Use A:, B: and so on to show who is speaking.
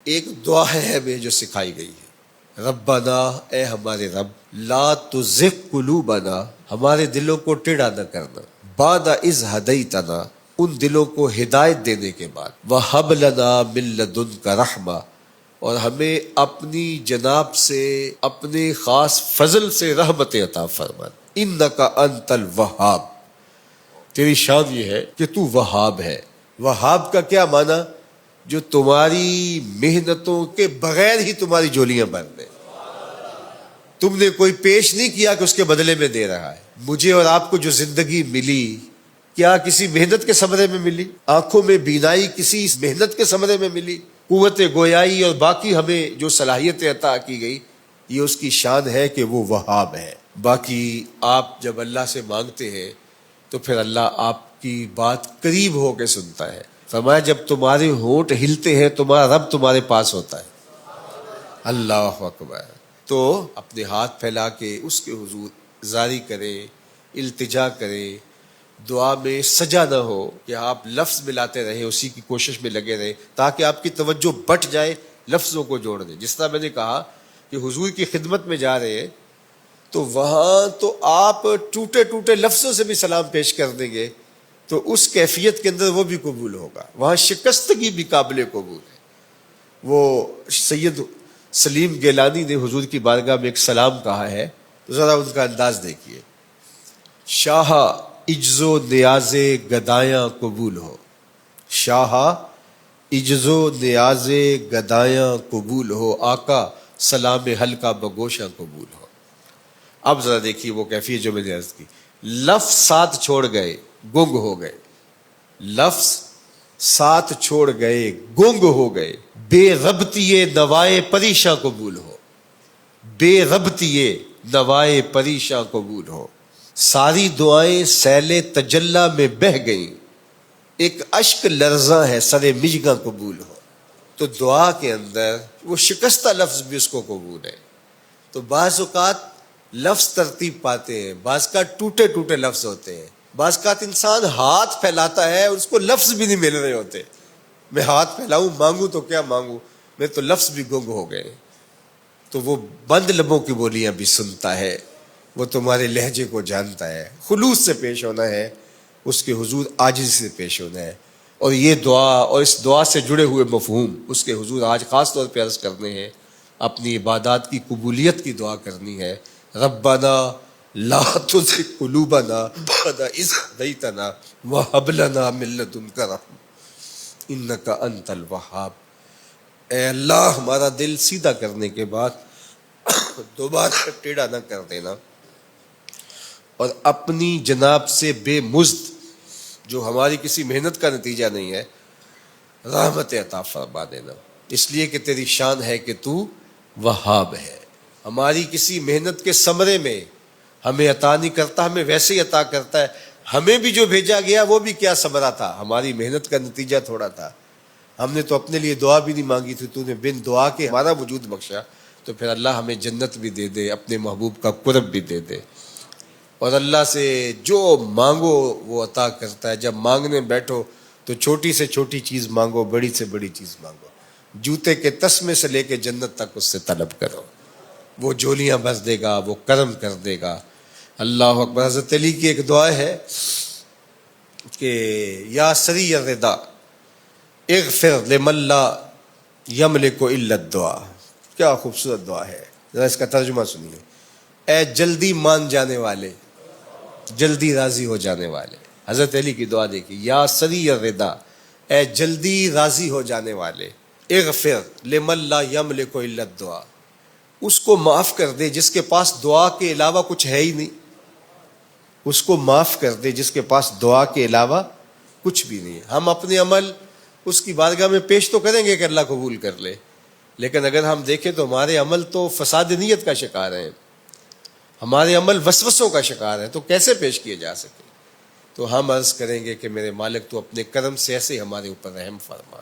A: ایک دعا ہے ہمیں جو سکھائی گئی ہے، ربنا، اے ہمارے رب، لا تزغ قلوبنا، ہمارے دلوں کو ٹیڑھا نہ کرنا، بعد اذ ہدیتنا، ان دلوں کو ہدایت دینے کے بعد، وہب لنا من لدنک رحمہ، اور ہمیں اپنی جناب سے، اپنے خاص فضل سے رحمت عطا فرما، انک انت الوہاب، تیری شان یہ ہے کہ تو وہاب ہے۔ وہاب کا کیا معنی؟ جو تمہاری محنتوں کے بغیر ہی تمہاری جولیاں بھر دے، تم نے کوئی پیش نہیں کیا کہ اس کے بدلے میں دے رہا ہے۔ مجھے اور آپ کو جو زندگی ملی، کیا کسی محنت کے ثمرے میں ملی؟ آنکھوں میں بینائی کسی محنت کے ثمرے میں ملی؟ قوت گویائی اور باقی ہمیں جو صلاحیتیں عطا کی گئی، یہ اس کی شان ہے کہ وہ وہاب ہے۔ باقی آپ جب اللہ سے مانگتے ہیں تو پھر اللہ آپ کی بات قریب ہو کے سنتا ہے۔ فرمایا جب تمہارے ہونٹ ہلتے ہیں تمہارا رب تمہارے پاس ہوتا ہے۔ اللہ اکبر۔ تو اپنے ہاتھ پھیلا کے اس کے حضور زاری کریں، التجا کریں، دعا میں سجا نہ ہو کہ آپ لفظ ملاتے رہیں، اسی کی کوشش میں لگے رہیں تاکہ آپ کی توجہ بٹ جائے، لفظوں کو جوڑ دیں۔ جس طرح میں نے کہا کہ حضور کی خدمت میں جا رہے ہیں تو وہاں تو آپ ٹوٹے ٹوٹے لفظوں سے بھی سلام پیش کر دیں گے تو اس کیفیت کے اندر وہ بھی قبول ہوگا۔ وہاں شکستگی بھی قابل قبول ہے۔ وہ سید سلیم گیلانی نے حضور کی بارگاہ میں ایک سلام کہا ہے، تو ذرا ان کا انداز دیکھیے۔ شاہ عجز و نیاز گدایاں قبول ہو، شاہ عجز و نیاز گدایاں قبول ہو، آقا سلام حلقہ بگوشاں قبول ہو۔ اب ذرا دیکھیے وہ کیفیت جو میں نے عرض کی، لفظ ساتھ چھوڑ گئے گنگ ہو گئے، لفظ ساتھ چھوڑ گئے گنگ ہو گئے، بے ربطی نوائے پریشاں قبول ہو، بے ربطی نوائے پریشاں قبول ہو، ساری دعائیں سیل تجلا میں بہہ گئیں، ایک اشک لرزاں ہے سر مژگاں قبول ہو۔ تو دعا کے اندر وہ شکستہ لفظ بھی اس کو قبول ہے۔ تو بعض اوقات لفظ ترتیب پاتے ہیں، بعض کا ٹوٹے ٹوٹے لفظ ہوتے ہیں، بعض کا انسان ہاتھ پھیلاتا ہے اور اس کو لفظ بھی نہیں مل رہے ہوتے۔ میں ہاتھ پھیلاؤں مانگوں تو کیا مانگوں، میں تو لفظ بھی گنگ ہو گئے۔ تو وہ بند لبوں کی بولیاں بھی سنتا ہے، وہ تمہارے لہجے کو جانتا ہے۔ خلوص سے پیش ہونا ہے، اس کے حضور عاجزی سے پیش ہونا ہے۔ اور یہ دعا اور اس دعا سے جڑے ہوئے مفہوم اس کے حضور آج خاص طور پہ عرض کرنے ہیں۔ اپنی عبادات کی قبولیت کی دعا کرنی ہے۔ ربنا لا تزغ قلوبنا بعد اذ ہدیتنا وہب لنا من لدنک رحمہ انک انت الوہاب۔ اے اللہ ہمارا دل سیدھا کرنے کے بعد دوبارہ ٹیڑھا نہ کر دینا، اور اپنی جناب سے بے مزد، جو ہماری کسی محنت کا نتیجہ نہیں ہے، رحمت عطا فرما دینا، اس لیے کہ تیری شان ہے کہ تو وہاب ہے۔ ہماری کسی محنت کے ثمرے میں ہمیں عطا نہیں کرتا، ہمیں ویسے ہی عطا کرتا ہے۔ ہمیں بھی جو بھیجا گیا وہ بھی کیا ثمرہ تھا، ہماری محنت کا نتیجہ تھوڑا تھا۔ ہم نے تو اپنے لیے دعا بھی نہیں مانگی تھی، تو نے بن دعا کے ہمارا وجود بخشا، تو پھر اللہ ہمیں جنت بھی دے دے، اپنے محبوب کا قرب بھی دے دے۔ اور اللہ سے جو مانگو وہ عطا کرتا ہے۔ جب مانگنے بیٹھو تو چھوٹی سے چھوٹی چیز مانگو، بڑی سے بڑی چیز مانگو، جوتے کے تسمے سے لے کے جنت تک اس سے طلب کرو، وہ جولیاں بھر دے گا، وہ کرم کر دے گا۔ اللہ اکبر۔ حضرت علی کی ایک دعا ہے کہ یا سری الرضا اغفر لمن لا یملک الا الدعاء۔ کیا خوبصورت دعا ہے، ذرا اس کا ترجمہ سنیے۔ اے جلدی مان جانے والے، جلدی راضی ہو جانے والے۔ حضرت علی کی دعا دیکھیے، یا سری الرضا، اے جلدی راضی ہو جانے والے، اغفر لمن لا یملک الا الدعاء، اس کو معاف کر دے جس کے پاس دعا کے علاوہ کچھ ہے ہی نہیں، اس کو معاف کر دے جس کے پاس دعا کے علاوہ کچھ بھی نہیں ہے۔ ہم اپنے عمل اس کی بارگاہ میں پیش تو کریں گے کہ اللہ قبول کر لے، لیکن اگر ہم دیکھیں تو ہمارے عمل تو فساد نیت کا شکار ہیں، ہمارے عمل وسوسوں کا شکار ہیں، تو کیسے پیش کیے جا سکے؟ تو ہم عرض کریں گے کہ میرے مالک تو اپنے کرم سے ایسے ہمارے اوپر رحم فرما۔